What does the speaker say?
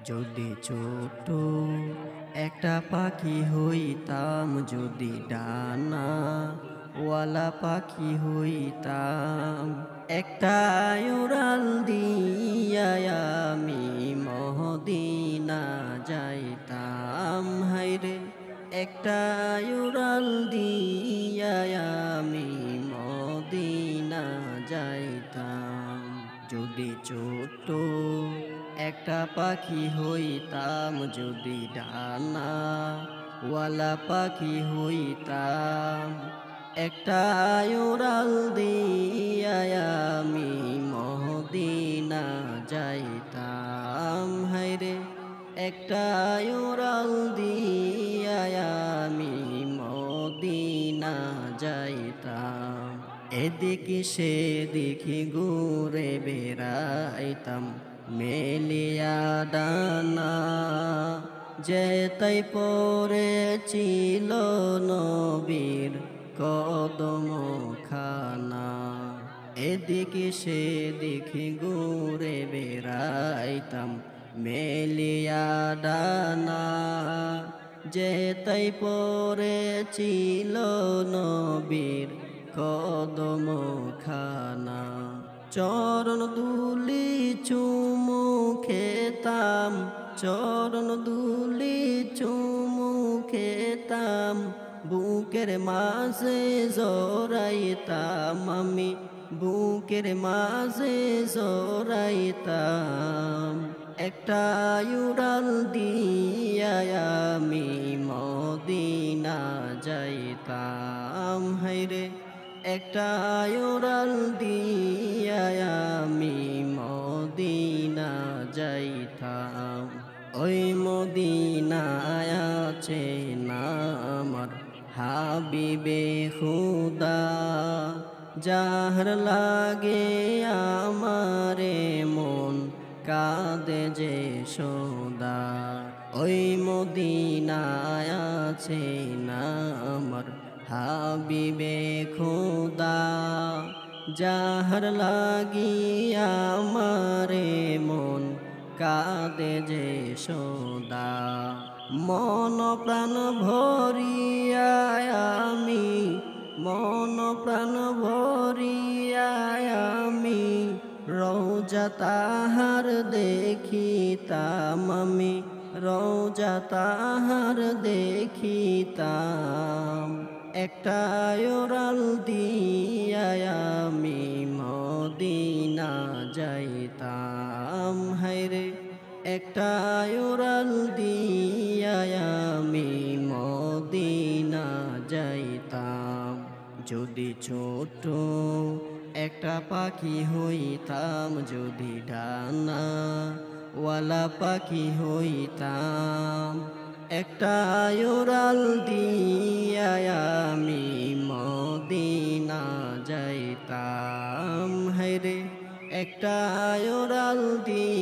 যদি ছোট একটা পাখি হইতাম, যদি ডানা ওয়ালা পাখি হইতাম, একটা উড়াল দিয়া আমি মদিনা যাইতাম। হায়রে একটা উড়াল দিয়া আমি মদিনা যাইতাম। যদি ছোট একটা পাখি হইতাম, যদি ডানা ওয়ালা পাখি হইতাম, একটা উড়াল দিয়া আমি মদিনা যাইতাম। হায়রে একটা উড়াল দিয়া আমি মদিনা যাইতাম। এদিকে সেদিকে ঘুরে বেড়াইতাম মেলিয়া ডানা, যেতাই পড়েছিল নবীর কদম খানা। এদিকে সেদিকে ঘুরে বেড়াইতাম মেলিয়া ডানা, যেতাই পড়েছিল নবীর কদম খানা। চরণ দুলি চুমু খেতাম, চরণ দুলি চুমু খেতাম, বুকের মাঝে জড়াইতাম আমি, বুকের মাঝে জড়াইতাম। একটা উড়াল দিয়া আমি মদিনা যাইতাম। হায়রে একটা উড়াল দিয়া আমি মদিনা যাইতাম। ওই মদিনায় আছে না আমার হাবিবে খুদা, যাহার লাগে আমারে মন কাঁদে যে সদা। ওই মদিনায় আছে না আমার হাবিবে খুদা, যাহার লাগিয়া আমারে মন কাঁদে যে সদা। মন প্রাণ ভরিয়া আমি, মন প্রাণ ভরিয়া আমি রওজা তাহার দেখিতাম আমি, রওজা তাহার দেখিতাম। একটা উড়াল দিয়া আমি মদিনা যাইতাম। হায়রে একটা উড়াল দিয়া আমি মদিনা যাইতাম। যদি ছোট একটা পাখি হইতাম, যদি ডানা ওয়ালা পাখি হইতাম, একটা উড়াল দিয়া আমি মদিনা যাইতাম। হায়রে একটা উড়াল দিয়া